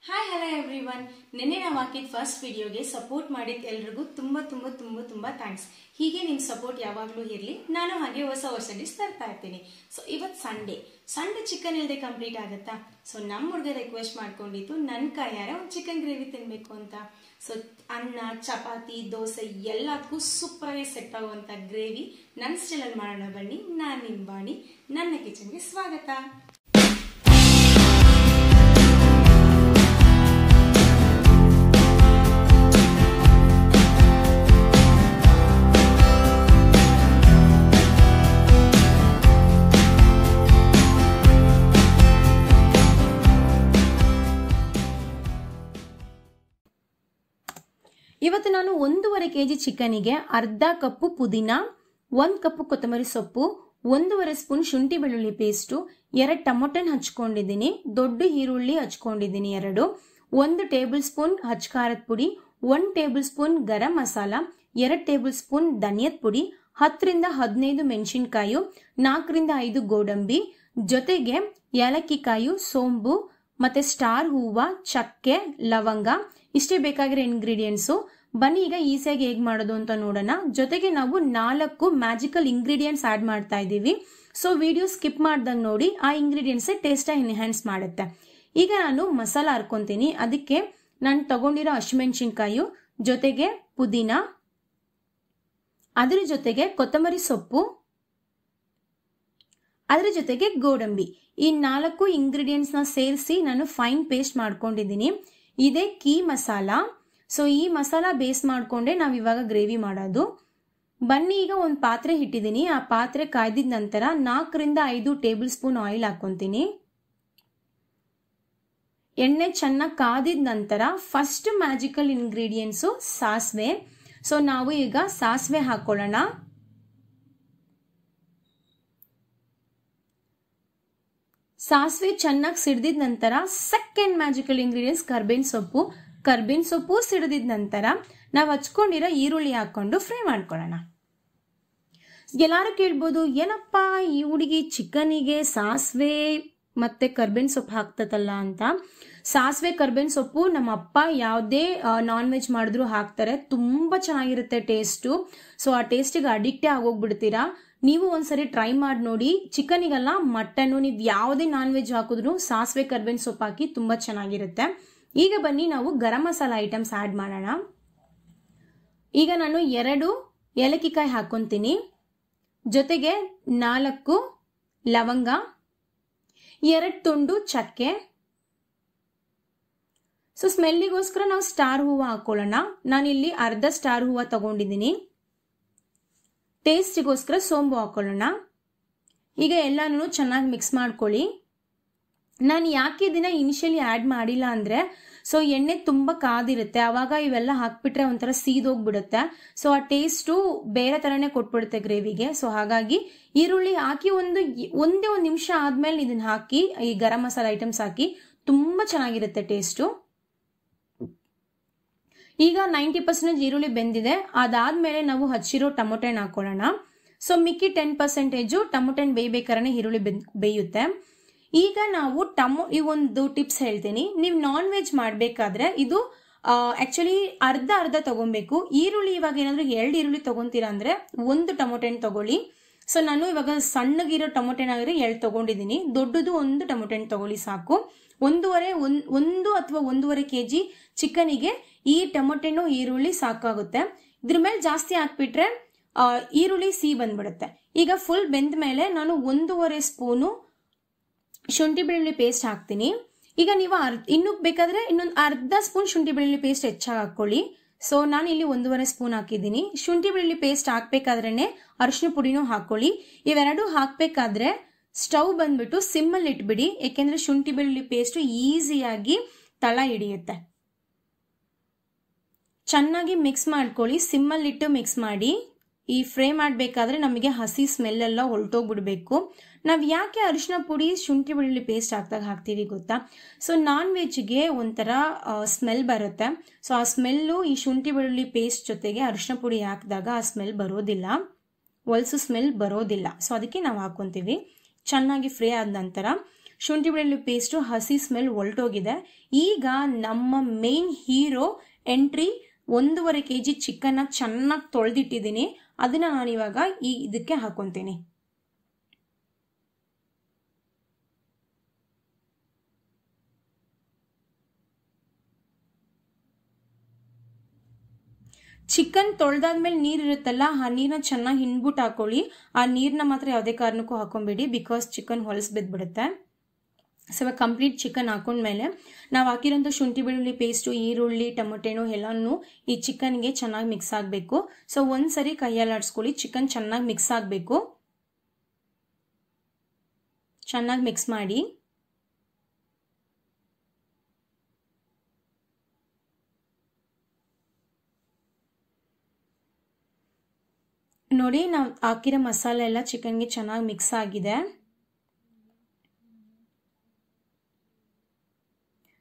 Hi hello everyone. ನಿನ್ನೆ ನಾವು ಹಾಕಿದ ಫಸ್ಟ್ ವಿಡಿಯೋಗೆ ಸಪೋರ್ಟ್ ಮಾಡಿದ ಎಲ್ರಿಗೂ ತುಂಬಾ ಥ್ಯಾಂಕ್ಸ್. ಹೀಗೆ ನಿಮ್ ಸಪೋರ್ಟ್ ಯಾವಾಗ್ಲೂ ಇರಲಿ. ನಾನು ಹಾಗೆ ಹೊಸ ಡಿಶ್ ತರ್ತಾ ಇರ್ತೀನಿ. ಸೊ ಇವತ್ತು ಸಂಡೇ ಚಿಕನ್ ಇಲ್ಲದೆ ಕಂಪ್ಲೀಟ್ ಆಗುತ್ತಾ? ಸೊ ನಮ್ಮ ಹುಡುಗ ರಿಕ್ವೆಸ್ಟ್ ಮಾಡ್ಕೊಂಡಿತ್ತು ನನ್ನ ಕೈಯಾರ ಒಂದು ಚಿಕನ್ ಗ್ರೇವಿ ತಿನ್ಬೇಕು ಅಂತ. ಸೊ ಅನ್ನ, ಚಪಾತಿ, ದೋಸೆ ಎಲ್ಲದಕ್ಕೂ ಸೂಪರ್ ಆಗಿ ಸೆಟ್ ಆಗುವಂತ ಗ್ರೇವಿ ನನ್ನ ಸ್ಟೈಲಲ್ಲಿ ಮಾಡೋಣ ಬನ್ನಿ. ನಾನು ನಿಮ್ಮ ಬಾಣಿ, ನನ್ನ ಕಿಚನ್ಗೆ ಸ್ವಾಗತ. ಇವತ್ತು ನಾನು 1.5 kg ಚಿಕನಿಗೆ ಅರ್ಧ ಕಪ್ಪು ಪುದೀನ, 1 ಕಪ್ಪು ಕೊತ್ತಂಬರಿ ಸೊಪ್ಪು, 1.5 ಸ್ಪೂನ್ ಶುಂಠಿ ಬೆಳ್ಳುಳ್ಳಿ ಪೇಸ್ಟು, 2 ಟೊಮೊಟೊ ಹಚ್ಕೊಂಡಿದ್ದೀನಿ, ದೊಡ್ಡ ಈರುಳ್ಳಿ ಹಚ್ಕೊಂಡಿದ್ದೀನಿ 2, 1 ಟೇಬಲ್ ಸ್ಪೂನ್ ಹಚ್ಕಾರದ ಪುಡಿ, 1 table spoon garam masala, 2 table spoon ಧನಿಯದ ಪುಡಿ, 10 ರಿಂದ 15 ಮೆಣಸಿನಕಾಯಿ, 4 ರಿಂದ 5 ಗೋಡಂಬಿ, ಜೊತೆಗೆ ಏಲಕ್ಕಿ ಕಾಯಿ, ಸೋಂಬು ಮತ್ತೆ ಸ್ಟಾರ್ ಹೂವ, ಚಕ್ಕೆ, ಲವಂಗ ಇಷ್ಟೇ ಬೇಕಾಗಿರೋ ಇಂಗ್ರೀಡಿಯೆಂಟ್ಸು. ಬನ್ನಿ ಈಗ ಈಸಿಯಾಗಿ ಹೇಗೆ ಮಾಡೋದು ಅಂತ ನೋಡೋಣ. ಜೊತೆಗೆ ನಾವು 4 ಮ್ಯಾಜಿಕಲ್ ಇಂಗ್ರೀಡಿಯೆಂಟ್ಸ್ ಆಡ್ ಮಾಡ್ತಾ ಇದ್ದೀವಿ. ಸೊ ವಿಡಿಯೋ ಸ್ಕಿಪ್ ಮಾಡ್ದಂಗೆ ನೋಡಿ, ಆ ಇಂಗ್ರೀಡಿಯೆಂಟ್ಸ್ ಟೇಸ್ಟ್ ಎನ್ಹ್ಯಾನ್ಸ್ ಮಾಡುತ್ತೆ. ಈಗ ನಾನು ಮಸಾಲ ಹರ್ಕೊಂತೀನಿ. ಅದಕ್ಕೆ ನಾನು ತಗೊಂಡಿರೋ ಹಸಿಮೆಣಸಿನಕಾಯಿ, ಜೊತೆಗೆ ಪುದೀನ, ಅದರ ಜೊತೆಗೆ ಕೊತ್ತಂಬರಿ ಸೊಪ್ಪು, ಅದರ ಜೊತೆಗೆ ಗೋಡಂಬಿ, ಈ 4 ಇಂಗ್ರೀಡಿಯೆಂಟ್ಸ್ ನ ಸೇರಿಸಿ ನಾನು ಫೈನ್ ಪೇಸ್ಟ್ ಮಾಡ್ಕೊಂಡಿದ್ದೀನಿ. ಇದೇ ಕೀ ಮಸಾಲ. ಸೊ ಈ ಮಸಾಲ ಬೇಸ್ ಮಾಡ್ಕೊಂಡೆ ನಾವ್ ಇವಾಗ ಗ್ರೇವಿ ಮಾಡೋದು. ಬನ್ನಿ ಈಗ ಒಂದು ಪಾತ್ರೆ ಇಟ್ಟಿದ್ದೀನಿ. ಆ ಪಾತ್ರೆ ಕಾಯ್ದಿದ ನಂತರ 4 ರಿಂದ 5 ಟೇಬಲ್ ಸ್ಪೂನ್ ಆಯಿಲ್ ಹಾಕೊಂತೀನಿ. ಎಣ್ಣೆ ಚೆನ್ನಾಗಿ ಕಾದಿದ ನಂತರ ಫಸ್ಟ್ ಮ್ಯಾಜಿಕಲ್ ಇಂಗ್ರೀಡಿಯೆಂಟ್ಸು ಸಾಸಿವೆ. ಸೊ ನಾವು ಈಗ ಸಾಸಿವೆ ಹಾಕೊಳ್ಳೋಣ. ಸಾಸಿವೆ ಚೆನ್ನಾಗಿ ಸಿಡ್ದಿದ ನಂತರ ಸೆಕೆಂಡ್ ಮ್ಯಾಜಿಕಲ್ ಇಂಗ್ರೀಡಿಯೆಂಟ್ಸ್ ಕರ್ಬೇವಿನ ಸೊಪ್ಪು ಸಿಡ್ದಿದ ನಂತರ ನಾವು ಹಚ್ಕೊಂಡಿರೋ ಈರುಳ್ಳಿ ಹಾಕೊಂಡು ಫ್ರೈ ಮಾಡ್ಕೊಳ್ಳೋಣ. ಎಲ್ಲಾರು ಕೇಳ್ಬೋದು, ಏನಪ್ಪ ಈ ಹುಡುಗಿ ಚಿಕನಿಗೆ ಸಾಸಿವೆ ಮತ್ತೆ ಕರ್ಬೇವಿನ ಸೊಪ್ಪು ಹಾಕ್ತದಲ್ಲ ಅಂತ. ಸಾಸಿವೆ ಕರ್ಬೇವಿನ ಸೊಪ್ಪು ನಮ್ಮ ಅಪ್ಪ ಯಾವುದೇ ನಾನ್ ವೆಜ್ ಮಾಡಿದ್ರು ಹಾಕ್ತಾರೆ. ತುಂಬಾ ಚೆನ್ನಾಗಿರುತ್ತೆ ಟೇಸ್ಟು. ಸೊ ಆ ಟೇಸ್ಟಿಗೆ ಅಡಿಕ್ಟೇ ಆಗೋಗ್ಬಿಡ್ತೀರಾ. ನೀವು ಒಂದ್ಸರಿ ಟ್ರೈ ಮಾಡಿ ನೋಡಿ. ಚಿಕನಿಗೆಲ್ಲ ಮಟನ್ನು ನೀವು ಯಾವುದೇ ನಾನ್ ವೆಜ್ ಹಾಕಿದ್ರು ಸಾಸಿವೆ ಕರ್ಬೇವಿನ ಸೊಪ್ಪು ಹಾಕಿ ತುಂಬಾ ಚೆನ್ನಾಗಿರುತ್ತೆ. ಈಗ ಬನ್ನಿ ನಾವು ಗರಂ ಮಸಾಲ ಐಟಮ್ಸ್ ಆಡ್ ಮಾಡೋಣ. ಈಗ ನಾನು 2 ಏಲಕ್ಕಿ ಕಾಯಿ ಹಾಕೊಂತೀನಿ, ಜೊತೆಗೆ 4 ಲವಂಗ, 2 ತುಂಡು ಚಕ್ಕೆ. ಸೊ ಸ್ಮೆಲ್ಲಿಗೋಸ್ಕರ ನಾವು ಸ್ಟಾರ್ ಹೂವು ಹಾಕೊಳ್ಳೋಣ. ನಾನಿಲ್ಲಿ ಅರ್ಧ ಸ್ಟಾರ್ ಹೂವು ತಗೊಂಡಿದ್ದೀನಿ. ಟೇಸ್ಟಿಗೋಸ್ಕರ ಸೋಂಬು ಹಾಕೊಳ್ಳೋಣ. ಈಗ ಎಲ್ಲಾನು ಚೆನ್ನಾಗಿ ಮಿಕ್ಸ್ ಮಾಡ್ಕೊಳ್ಳಿ. ನಾನು ಯಾಕೆ ಇದನ್ನ ಇನಿಷಿಯಲಿ ಆಡ್ ಮಾಡಿಲ್ಲ ಅಂದ್ರೆ, ಸೊ ಎಣ್ಣೆ ತುಂಬಾ ಕಾದಿರುತ್ತೆ, ಅವಾಗ ಇವೆಲ್ಲ ಹಾಕ್ಬಿಟ್ರೆ ಒಂಥರ ಸೀದೋಗ್ಬಿಡುತ್ತೆ. ಸೊ ಆ ಟೇಸ್ಟು ಬೇರೆ ತರನೇ ಕೊಟ್ಬಿಡುತ್ತೆ ಗ್ರೇವಿಗೆ. ಸೊ ಹಾಗಾಗಿ ಈರುಳ್ಳಿ ಹಾಕಿ ಒಂದೇ ಒಂದು ನಿಮಿಷ ಆದ್ಮೇಲೆ ಇದನ್ನ ಹಾಕಿ ಈ ಗರಂ ಮಸಾಲ ಐಟಮ್ಸ್ ಹಾಕಿ ತುಂಬಾ ಚೆನ್ನಾಗಿರುತ್ತೆ ಟೇಸ್ಟು. ಈಗ 90% ಈರುಳ್ಳಿ ಬೆಂದಿದೆ. ಅದಾದ್ಮೇಲೆ ನಾವು ಹಚ್ಚಿರೋ ಟೊಮೊಟೊನ ಹಾಕೊಳ್ಳೋಣ. ಸೊ ಮಿಕ್ಕಿ 10% ಟೊಮೊಟೊನ ಬೇಯ್ಬೇಕಾದ್ರೆ ಈರುಳ್ಳಿ ಬೇಯುತ್ತೆ. ಈಗ ನಾವು ಈ ಒಂದು ಟಿಪ್ಸ್ ಹೇಳ್ತೀನಿ. ನೀವು ನಾನ್ ವೆಜ್ ಮಾಡ್ಬೇಕಾದ್ರೆ ಇದು ಆಕ್ಚುಲಿ ಅರ್ಧ ತಗೊಬೇಕು. ಈರುಳ್ಳಿ ಇವಾಗ ಏನಾದ್ರು 2 ಈರುಳ್ಳಿ ತಗೊಂತೀರಾ ಅಂದ್ರೆ 1 ಟೊಮೊಟೊನ ತಗೊಳ್ಳಿ. ಸೊ ನಾನು ಇವಾಗ ಸಣ್ಣಗಿರೋ ಟೊಮೊಟೊನಾಗಿರೋ 2 ತಗೊಂಡಿದ್ದೀನಿ. ದೊಡ್ಡದು 1 ಟೊಮೊಟೊನ ತಗೊಳ್ಳಿ ಸಾಕು. 1 ಅಥವಾ 1.5 kg ಚಿಕನಿಗೆ ಈ ಟೊಮೊಟೊ ಈರುಳ್ಳಿ ಸಾಕಾಗುತ್ತೆ. ಇದ್ರ ಮೇಲೆ ಜಾಸ್ತಿ ಹಾಕ್ಬಿಟ್ರೆ ಈರುಳ್ಳಿ ಸಿಹಿ ಬಂದ್ಬಿಡುತ್ತೆ. ಈಗ ಫುಲ್ ಬೆಂದ ಮೇಲೆ ನಾನು 1.5 ಸ್ಪೂನು ಶುಂಠಿ ಬೆಳ್ಳುಳ್ಳಿ ಪೇಸ್ಟ್ ಹಾಕ್ತೀನಿ. ಈಗ ನೀವು ಇನ್ನೂ ಬೇಕಾದ್ರೆ ಇನ್ನೊಂದು ಅರ್ಧ ಸ್ಪೂನ್ ಶುಂಠಿ ಬೆಳ್ಳುಳ್ಳಿ ಪೇಸ್ಟ್ ಹೆಚ್ಚಾಗಿ ಹಾಕೊಳ್ಳಿ. ಸೊ ನಾನು ಇಲ್ಲಿ 1.5 ಸ್ಪೂನ್ ಹಾಕಿದ್ದೀನಿ. ಶುಂಠಿ ಬೆಳ್ಳುಳ್ಳಿ ಪೇಸ್ಟ್ ಹಾಕ್ಬೇಕಾದ್ರೇನೆ ಅರಿಶಿನ ಪುಡಿನೂ ಹಾಕೊಳ್ಳಿ. ಇವೆರಡು ಹಾಕ್ಬೇಕಾದ್ರೆ ಸ್ಟವ್ ಬಂದ್ಬಿಟ್ಟು ಸಿಮ್ಮಲ್ಲಿ ಇಟ್ಬಿಡಿ, ಯಾಕೆಂದ್ರೆ ಶುಂಠಿ ಬೆಳ್ಳುಳ್ಳಿ ಪೇಸ್ಟ್ ಈಸಿಯಾಗಿ ತಳ ಹಿಡಿಯುತ್ತೆ. ಚೆನ್ನಾಗಿ ಮಿಕ್ಸ್ ಮಾಡ್ಕೊಳ್ಳಿ. ಸಿಮ್ಮಲ್ಲಿ ಇಟ್ಟು ಮಿಕ್ಸ್ ಮಾಡಿ. ಈ ಫ್ರೈ ಮಾಡಬೇಕಾದ್ರೆ ನಮಗೆ ಹಸಿ ಸ್ಮೆಲ್ ಎಲ್ಲ ಹೊರಟೋಗ್ಬಿಡ್ಬೇಕು. ನಾವು ಯಾಕೆ ಅರಿಶಿನ ಪುಡಿ ಶುಂಠಿ ಬೆಳ್ಳುಳ್ಳಿ ಪೇಸ್ಟ್ ಹಾಕ್ತೀವಿ ಗೊತ್ತಾ? ಸೊ ನಾನ್ ವೆಜ್ಗೆ ಒಂಥರ ಸ್ಮೆಲ್ ಬರುತ್ತೆ. ಸೊ ಆ ಸ್ಮೆಲ್ಲು ಈ ಶುಂಠಿ ಬೆಳ್ಳುಳ್ಳಿ ಪೇಸ್ಟ್ ಜೊತೆಗೆ ಅರಿಶಿನ ಪುಡಿ ಹಾಕಿದಾಗ ಆ ಸ್ಮೆಲ್ ಬರೋದಿಲ್ಲ, ಹೊಲಸು ಸ್ಮೆಲ್ ಬರೋದಿಲ್ಲ. ಸೊ ಅದಕ್ಕೆ ನಾವು ಹಾಕೊಂತೀವಿ. ಚೆನ್ನಾಗಿ ಫ್ರೈ ಆದ ನಂತರ ಶುಂಠಿ ಬೆಳ್ಳುಳ್ಳಿ ಪೇಸ್ಟು ಹಸಿ ಸ್ಮೆಲ್ ಹೊರಟೋಗಿದೆ. ಈಗ ನಮ್ಮ ಮೇನ್ ಹೀರೋ ಎಂಟ್ರಿ 1.5 kg ಚಿಕನ್ನ ಚೆನ್ನಾಗಿ ತೊಳೆದಿಟ್ಟಿದ್ದೀನಿ. ಅದನ್ನ ನಾನಿವಾಗ ಇದಕ್ಕೆ ಹಾಕೊಂತೀನಿ. ಚಿಕನ್ ತೊಳೆದಾದ್ಮೇಲೆ ನೀರಿರುತ್ತಲ್ಲ, ಆ ನೀರನ್ನ ಚೆನ್ನಾಗಿ ಹಿಂಡ್ಬಿಟ್ಟು ಹಾಕೊಳ್ಳಿ. ಆ ನೀರನ್ನ ಮಾತ್ರ ಯಾವುದೇ ಕಾರಣಕ್ಕೂ ಹಾಕೊಂಬೇಡಿ, ಬಿಕಾಸ್ ಚಿಕನ್ ಹೊಲಸು ಬಿದ್ದುಬಿಡುತ್ತೆ. ಸೊ ಇವಾಗ ಕಂಪ್ಲೀಟ್ ಚಿಕನ್ ಹಾಕೊಂಡ್ಮೇಲೆ ನಾವು ಹಾಕಿರೋಂಥ ಶುಂಠಿ ಬೆಳ್ಳುಳ್ಳಿ ಪೇಸ್ಟು, ಈರುಳ್ಳಿ, ಟೊಮೊಟೆನೋ ಎಲ್ಲನೂ ಈ ಚಿಕನ್ಗೆ ಚೆನ್ನಾಗಿ ಮಿಕ್ಸ್ ಆಗಬೇಕು. ಸೊ ಒಂದ್ಸರಿ ಕೈಯಲ್ಲಿ ಆಡಿಸ್ಕೊಳ್ಳಿ, ಚಿಕನ್ ಚೆನ್ನಾಗಿ ಮಿಕ್ಸ್ ಆಗಬೇಕು. ಚೆನ್ನಾಗಿ ಮಿಕ್ಸ್ ಮಾಡಿ. ನೋಡಿ, ನಾವು ಹಾಕಿರೋ ಮಸಾಲೆ ಎಲ್ಲ ಚಿಕನ್ಗೆ ಚೆನ್ನಾಗಿ ಮಿಕ್ಸ್ ಆಗಿದೆ.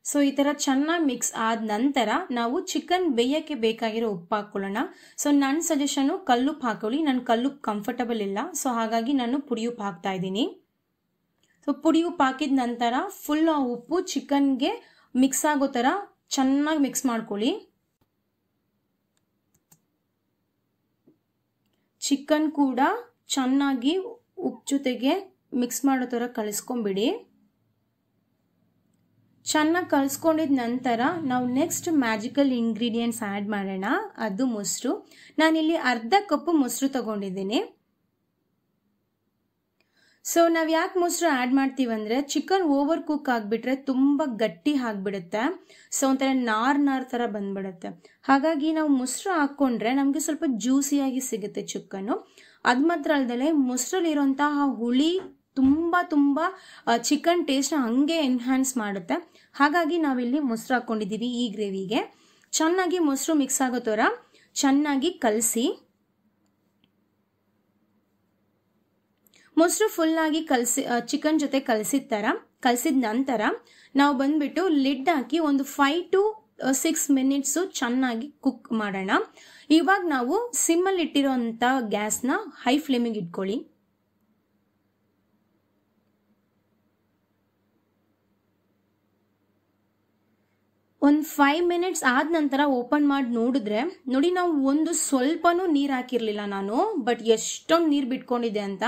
ಸೊ ಈ ತರ ಚೆನ್ನಾಗಿ ಮಿಕ್ಸ್ ಆದ ನಂತರ ನಾವು ಚಿಕನ್ ಬೇಯಕ್ಕೆ ಬೇಕಾಗಿರೋ ಉಪ್ಪು ಹಾಕೊಳ್ಳೋಣ. ಸೊ ನನ್ನ ಸಜೆಷನ್ ಕಲ್ಲುಪ್ಪು ಹಾಕೊಳ್ಳಿ. ನಾನು ಕಲ್ಲುಪ್ಪು ಕಂಫರ್ಟಬಲ್ ಇಲ್ಲ, ಸೊ ಹಾಗಾಗಿ ನಾನು ಪುಡಿ ಉಪ್ಪು ಹಾಕ್ತಾ ಇದ್ದೀನಿ. ಸೊ ಪುಡಿ ಉಪ್ಪು ಹಾಕಿದ ನಂತರ ಫುಲ್ ಆ ಉಪ್ಪು ಚಿಕನ್ಗೆ ಮಿಕ್ಸ್ ಆಗೋ ತರ ಚೆನ್ನಾಗಿ ಮಿಕ್ಸ್ ಮಾಡ್ಕೊಳ್ಳಿ. ಚಿಕನ್ ಕೂಡ ಚೆನ್ನಾಗಿ ಉಪ್ಪು ಜೊತೆಗೆ ಮಿಕ್ಸ್ ಮಾಡೋ ಥರ ಕಲಿಸ್ಕೊಂಬಿಡಿ. ಚೆನ್ನಾಗಿ ಕಲಿಸ್ಕೊಂಡಿದ ನಂತರ ನಾವು ನೆಕ್ಸ್ಟ್ ಮ್ಯಾಜಿಕಲ್ ಇಂಗ್ರೀಡಿಯೆಂಟ್ಸ್ ಆ್ಯಡ್ ಮಾಡೋಣ. ಅದು ಮೊಸರು. ನಾನಿಲ್ಲಿ ಅರ್ಧ ಕಪ್ ಮೊಸರು ತಗೊಂಡಿದ್ದೀನಿ. ಸೊ ನಾವು ಯಾಕೆ ಮೊಸರು ಆ್ಯಡ್ ಮಾಡ್ತೀವಂದ್ರೆ ಚಿಕನ್ ಓವರ್ ಕುಕ್ ಆಗಿಬಿಟ್ರೆ ತುಂಬ ಗಟ್ಟಿ ಆಗಿಬಿಡುತ್ತೆ. ಸೊ ಒಂಥರ ನಾರ್ ಥರ ಬಂದ್ಬಿಡುತ್ತೆ. ಹಾಗಾಗಿ ನಾವು ಮೊಸರು ಹಾಕ್ಕೊಂಡ್ರೆ ನಮಗೆ ಸ್ವಲ್ಪ ಜ್ಯೂಸಿಯಾಗಿ ಸಿಗುತ್ತೆ ಚಿಕನ್ನು. ಅದು ಮಾತ್ರ ಅಲ್ಲದೆ ಮೊಸರಲ್ಲಿರುವಂತಹ ಹುಳಿ ತುಂಬ ಚಿಕನ್ ಟೇಸ್ಟ್ನ ಹಂಗೆ ಎನ್ಹಾನ್ಸ್ ಮಾಡುತ್ತೆ. ಹಾಗಾಗಿ ನಾವಿಲ್ಲಿ ಮೊಸರು ಹಾಕ್ಕೊಂಡಿದ್ದೀವಿ. ಈ ಗ್ರೇವಿಗೆ ಚೆನ್ನಾಗಿ ಮೊಸರು ಮಿಕ್ಸ್ ಆಗೋ ಥರ ಚೆನ್ನಾಗಿ ಕಲಸಿ. ಮೊಸರು ಫುಲ್ ಆಗಿ ಚಿಕನ್ ಜೊತೆ ಕಲಸಿದ ನಂತರ ನಾವು ಬಂದ್ಬಿಟ್ಟು ಲಿಡ್ ಹಾಕಿ ಒಂದು 5 to 6 minutes ಚೆನ್ನಾಗಿ ಕುಕ್ ಮಾಡೋಣ. ಇವಾಗ ನಾವು ಸಿಮ್ಮಲ್ಲಿ ಇಟ್ಟಿರೋಂಥ ಗ್ಯಾಸ್ನ ಹೈ ಫ್ಲೇಮಿಗೆ ಇಟ್ಕೊಳ್ಳಿ. ಒಂದು 5 minutes ಆದ ನಂತರ ಓಪನ್ ಮಾಡಿ ನೋಡಿದ್ರೆ ನೋಡಿ, ನಾವು ಒಂದು ಸ್ವಲ್ಪನೂ ನೀರು ಹಾಕಿರ್ಲಿಲ್ಲ ನಾನು, ಬಟ್ ಎಷ್ಟೊಂದು ನೀರು ಬಿಟ್ಕೊಂಡಿದೆ ಅಂತ.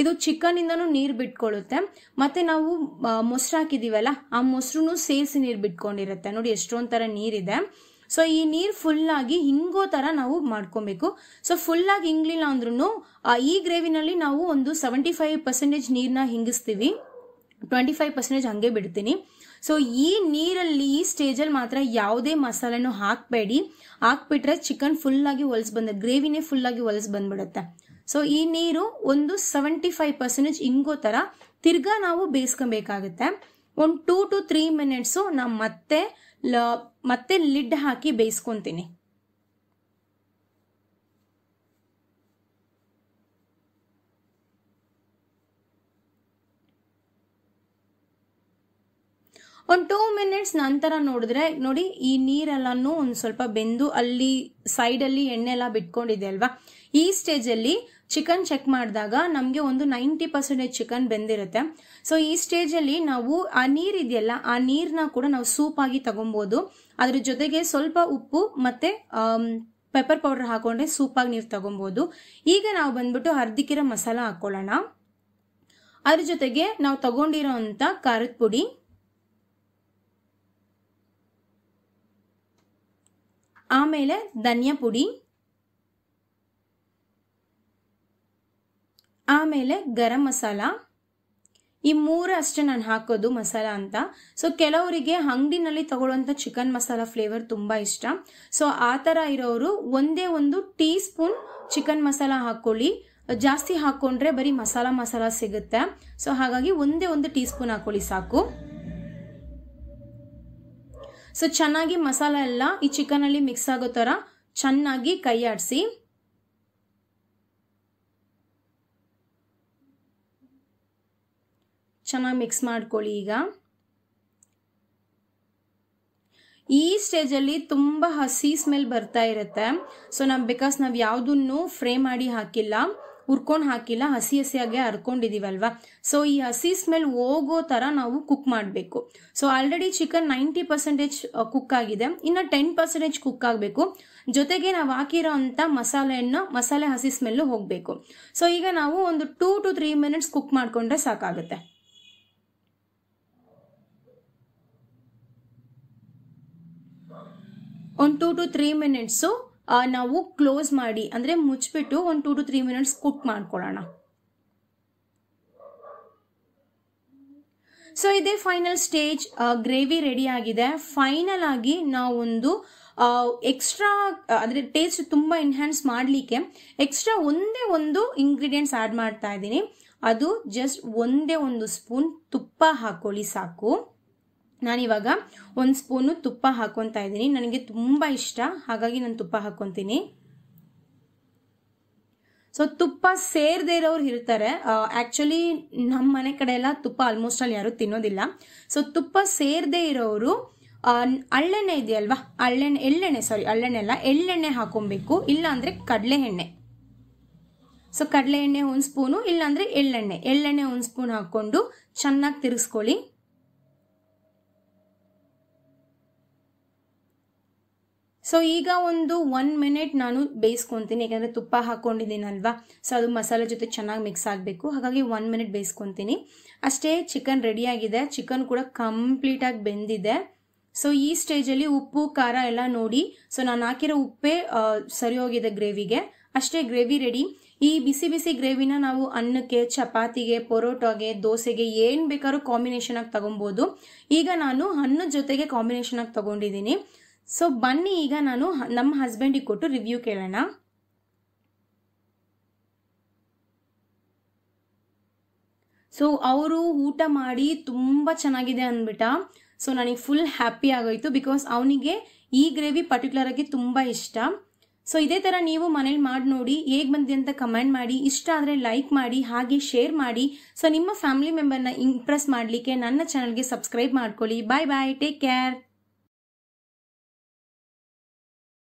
ಇದು ಚಿಕನ್ ಇಂದನೂ ನೀರು ಬಿಟ್ಕೊಳ್ಳುತ್ತೆ, ಮತ್ತೆ ನಾವು ಮೊಸರು ಹಾಕಿದೀವಲ್ಲ ಆ ಮೊಸರು ಸೇರಿಸಿ ನೀರು ಬಿಟ್ಕೊಂಡಿರುತ್ತೆ. ನೋಡಿ ಎಷ್ಟೊಂದ್ ತರ ನೀರಿದೆ. ಸೊ ಈ ನೀರು ಫುಲ್ ಆಗಿ ಹಿಂಗೋ ತರ ನಾವು ಮಾಡ್ಕೊಬೇಕು. ಸೊ ಫುಲ್ ಆಗಿ ಹಿಂಗ್ಲಿಲ್ಲ ಅಂದ್ರೂ ಈ ಗ್ರೇವಿನಲ್ಲಿ ನಾವು ಒಂದು 75% ನೀರ್ನ ಹಿಂಗಿಸ್ತೀವಿ, 25% ಹಂಗೆ ಬಿಡ್ತೀನಿ. ಸೊ ಈ ನೀರಲ್ಲಿ ಈ ಸ್ಟೇಜಲ್ಲಿ ಮಾತ್ರ ಯಾವುದೇ ಮಸಾಲೆನೂ ಹಾಕಬೇಡಿ. ಹಾಕ್ಬಿಟ್ರೆ ಚಿಕನ್ ಫುಲ್ ಆಗಿ ಗ್ರೇವಿನೇ ಫುಲ್ ಆಗಿ ಹೊಲಸ್ ಬಂದ್ಬಿಡುತ್ತೆ. ಸೊ ಈ ನೀರು ಒಂದು 75% ಹಿಂಗೋ ತರ ತಿರ್ಗಾ ನಾವು ಬೇಯಿಸ್ಕೊಬೇಕಾಗುತ್ತೆ. ಒಂದು 2 to 3 minutes ನಾ ಮತ್ತೆ ಲಿಡ್ ಹಾಕಿ ಬೇಯಿಸ್ಕೊಂತೀನಿ. ಒಂದು 2 minutes ನಂತರ ನೋಡಿದ್ರೆ ನೋಡಿ, ಈ ನೀರೆಲ್ಲಾನು ಒಂದು ಸ್ವಲ್ಪ ಬೆಂದು ಅಲ್ಲಿ ಸೈಡ್ ಅಲ್ಲಿ ಎಣ್ಣೆ ಎಲ್ಲ ಬಿಟ್ಕೊಂಡಿದೆ ಅಲ್ವಾ. ಈ ಸ್ಟೇಜ್ ಅಲ್ಲಿ ಚಿಕನ್ ಚೆಕ್ ಮಾಡಿದಾಗ ನಮ್ಗೆ ಒಂದು 90% ಚಿಕನ್ ಬೆಂದಿರುತ್ತೆ. ಸೊ ಈ ಸ್ಟೇಜ್ ಅಲ್ಲಿ ನಾವು ಆ ನೀರ್ ಇದೆಯಲ್ಲ, ಆ ನೀರ್ನ ಕೂಡ ನಾವು ಸೂಪ್ ಆಗಿ ತಗೊಬಹುದು. ಅದ್ರ ಜೊತೆಗೆ ಸ್ವಲ್ಪ ಉಪ್ಪು ಮತ್ತೆ ಪೆಪ್ಪರ್ ಪೌಡರ್ ಹಾಕೊಂಡ್ರೆ ಸೂಪ್ ಆಗಿ ನೀರು ತಗೊಬಹುದು. ಈಗ ನಾವು ಬಂದ್ಬಿಟ್ಟು ಅರ್ಧಕ್ಕಿರೋ ಮಸಾಲ ಹಾಕೊಳ್ಳೋಣ. ಅದ್ರ ಜೊತೆಗೆ ನಾವು ತಗೊಂಡಿರೋ ಅಂತ ಖಾರದ ಪುಡಿ, ಆಮೇಲೆ ಧನಿಯಾ ಪುಡಿ, ಆಮೇಲೆ ಗರಂ ಮಸಾಲ. ಈ ಮೂರು ಅಷ್ಟೇ ನಾನು ಹಾಕೋದು ಮಸಾಲ ಅಂತ. ಸೊ ಕೆಲವರಿಗೆ ಅಂಗಡಿನಲ್ಲಿ ತಗೊಳ್ಳುವಂತ ಚಿಕನ್ ಮಸಾಲ ಫ್ಲೇವರ್ ತುಂಬಾ ಇಷ್ಟ. ಸೊ ಆ ತರ ಇರೋರು ಒಂದೇ 1 ಟೀ ಸ್ಪೂನ್ ಚಿಕನ್ ಮಸಾಲ ಹಾಕೊಳ್ಳಿ. ಜಾಸ್ತಿ ಹಾಕೊಂಡ್ರೆ ಬರೀ ಮಸಾಲ ಸಿಗುತ್ತೆ. ಸೊ ಹಾಗಾಗಿ ಒಂದೇ 1 ಟೀ ಸ್ಪೂನ್ ಹಾಕೊಳ್ಳಿ ಸಾಕು. ಸೊ ಚೆನ್ನಾಗಿ ಮಸಾಲ ಎಲ್ಲ ಈ ಚಿಕನ್ ಅಲ್ಲಿ ಮಿಕ್ಸ್ ಆಗೋ ತರ ಚೆನ್ನಾಗಿ ಕೈ ಆಡಿಸಿ. ಚೆನ್ನಾಗಿ ಮಿಕ್ಸ್ ಮಾಡ್ಕೊಳ್ಳಿ. ಈಗ ಈ ಸ್ಟೇಜ್ ಅಲ್ಲಿ ತುಂಬಾ ಹಸಿ ಸ್ಮೆಲ್ ಬರ್ತಾ ಇರುತ್ತೆ. ಸೊ ಬಿಕಾಸ್ ನಾವ್ ಯಾವ್ದನ್ನು ಫ್ರೈ ಮಾಡಿ ಹಾಕಿಲ್ಲ, ಹುರ್ಕೊಂಡು ಹಾಕಿಲ್ಲ, ಹಸಿ ಹಸಿಯಾಗೆ ಹರ್ಕೊಂಡಿದೀವಲ್ವಾ. ಸೊ ಈ ಹಸಿ ಸ್ಮೆಲ್ ಹೋಗೋ ತರ ನಾವು ಕುಕ್ ಮಾಡಬೇಕು. ಸೊ ಆಲ್ರೆಡಿ ಚಿಕನ್ 90% ಕುಕ್ ಆಗಿದೆ, ಇನ್ನು 10% ಕುಕ್ ಆಗಬೇಕು. ಜೊತೆಗೆ ನಾವು ಹಾಕಿರೋ ಅಂತ ಮಸಾಲೆ ಹಸಿ ಸ್ಮೆಲ್ ಹೋಗ್ಬೇಕು. ಸೊ ಈಗ ನಾವು ಒಂದು 2 to 3 minutes ಕುಕ್ ಮಾಡ್ಕೊಂಡ್ರೆ ಸಾಕಾಗುತ್ತೆ. ಒಂದು 2 to 3 minutes ನಾವು ಕ್ಲೋಸ್ ಮಾಡಿ ಅಂದ್ರೆ ಮುಚ್ಚಿಬಿಟ್ಟು ಒಂದು 2 to 3 minutes ಕುಕ್ ಮಾಡ್ಕೊಳ್ಳೋಣ. ಸೊ ಇದೇ ಫೈನಲ್ ಸ್ಟೇಜ್. ಗ್ರೇವಿ ರೆಡಿ ಆಗಿದೆ. ಫೈನಲ್ ಆಗಿ ನಾವೊಂದು ಎಕ್ಸ್ಟ್ರಾ ಅಂದ್ರೆ ಟೇಸ್ಟ್ ತುಂಬಾ ಎನ್ಹಾನ್ಸ್ ಮಾಡ್ಲಿಕ್ಕೆ ಎಕ್ಸ್ಟ್ರಾ ಒಂದೇ ಒಂದು ಇಂಗ್ರೀಡಿಯೆಂಟ್ಸ್ ಆಡ್ ಮಾಡ್ತಾ ಇದ್ದೀನಿ. ಅದು ಜಸ್ಟ್ ಒಂದೇ ಒಂದು ಸ್ಪೂನ್ ತುಪ್ಪ ಹಾಕೊಳ್ಳಿ ಸಾಕು. ನಾನಿವಾಗ 1 ಸ್ಪೂನು ತುಪ್ಪ ಹಾಕೊಂತಾ ಇದ್ದೀನಿ. ನನಗೆ ತುಂಬಾ ಇಷ್ಟ, ಹಾಗಾಗಿ ನಾನು ತುಪ್ಪ ಹಾಕೊಂತೀನಿ. ಸೊ ತುಪ್ಪ ಸೇರ್ದೇ ಇರೋರು ಇರ್ತಾರೆ. ಆಕ್ಚುಲಿ ನಮ್ಮ ಮನೆ ಕಡೆ ಎಲ್ಲ ತುಪ್ಪ ಆಲ್ಮೋಸ್ಟ್ ಅಲ್ಲಿ ಯಾರು ತಿನ್ನೋದಿಲ್ಲ. ಸೊ ತುಪ್ಪ ಸೇರ್ದೇ ಇರೋರು ಅಳ್ಳೆಣ್ಣೆ ಇದೆಯಲ್ವಾ, ಎಳ್ಳೆಣ್ಣೆ ಹಾಕೊಬೇಕು, ಇಲ್ಲ ಅಂದ್ರೆ ಕಡಲೆ ಎಣ್ಣೆ. ಸೊ ಕಡಲೆ ಎಣ್ಣೆ 1 ಸ್ಪೂನು, ಇಲ್ಲ ಅಂದ್ರೆ ಎಳ್ಳೆಣ್ಣೆ 1 ಸ್ಪೂನ್ ಹಾಕೊಂಡು ಚೆನ್ನಾಗಿ ತಿರ್ಗಿಸ್ಕೊಳ್ಳಿ. ಸೊ ಈಗ ಒಂದು 1 minute ನಾನು ಬೇಯಿಸ್ಕೊಂತೀನಿ, ಯಾಕಂದ್ರೆ ತುಪ್ಪ ಹಾಕೊಂಡಿದ್ದೀನಲ್ವಾ. ಸೊ ಅದು ಮಸಾಲೆ ಜೊತೆ ಚೆನ್ನಾಗಿ ಮಿಕ್ಸ್ ಆಗಬೇಕು, ಹಾಗಾಗಿ 1 minute ಬೇಯಿಸ್ಕೊಂತೀನಿ ಅಷ್ಟೇ. ಚಿಕನ್ ರೆಡಿ ಆಗಿದೆ. ಚಿಕನ್ ಕೂಡ ಕಂಪ್ಲೀಟ್ ಆಗಿ ಬೆಂದಿದೆ. ಸೊ ಈ ಸ್ಟೇಜಲ್ಲಿ ಉಪ್ಪು ಖಾರ ಎಲ್ಲ ನೋಡಿ. ಸೊ ನಾನು ಹಾಕಿರೋ ಉಪ್ಪೇ ಸರಿ ಹೋಗಿದೆ ಗ್ರೇವಿಗೆ. ಅಷ್ಟೇ, ಗ್ರೇವಿ ರೆಡಿ. ಈ ಬಿಸಿ ಬಿಸಿ ಗ್ರೇವಿನ ನಾವು ಅನ್ನಕ್ಕೆ, ಚಪಾತಿಗೆ, ಪರೋಟಾಗೆ, ದೋಸೆಗೆ ಏನ್ ಬೇಕಾದ್ರೂ ಕಾಂಬಿನೇಷನ್ ಆಗಿ ತಗೊಬಹುದು. ಈಗ ನಾನು ಅನ್ನದ ಜೊತೆಗೆ ಕಾಂಬಿನೇಷನ್ ಆಗಿ ತಗೊಂಡಿದ್ದೀನಿ. ಸೊ ಬನ್ನಿ ಈಗ ನಾನು ನಮ್ಮ ಹಸ್ಬೆಂಡಿಗೆ ಕೊಟ್ಟು ರಿವ್ಯೂ ಕೇಳೋಣ. ಸೊ ಅವರು ಊಟ ಮಾಡಿ ತುಂಬಾ ಚೆನ್ನಾಗಿದೆ ಅಂದ್ಬಿಟ್ಟ. ಸೊ ನನಗೆ ಫುಲ್ ಹ್ಯಾಪಿ ಆಗೋಯ್ತು, ಬಿಕಾಸ್ ಅವನಿಗೆ ಈ ಗ್ರೇವಿ ಪರ್ಟಿಕ್ಯುಲರ್ ಆಗಿ ತುಂಬಾ ಇಷ್ಟ. ಸೊ ಇದೇ ತರ ನೀವು ಮನೇಲಿ ಮಾಡಿ ನೋಡಿ, ಹೇಗ್ ಬಂದಿದೆ ಅಂತ ಕಮೆಂಟ್ ಮಾಡಿ. ಇಷ್ಟ ಆದ್ರೆ ಲೈಕ್ ಮಾಡಿ, ಹಾಗೆ ಶೇರ್ ಮಾಡಿ. ಸೊ ನಿಮ್ಮ ಫ್ಯಾಮಿಲಿ ಮೆಂಬರ್ನ ಇಂಪ್ರೆಸ್ ಮಾಡ್ಲಿಕ್ಕೆ ನನ್ನ ಚಾನಲ್ಗೆ ಸಬ್ಸ್ಕ್ರೈಬ್ ಮಾಡ್ಕೊಳ್ಳಿ. ಬಾಯ್ ಬಾಯ್, ಟೇಕ್ ಕೇರ್.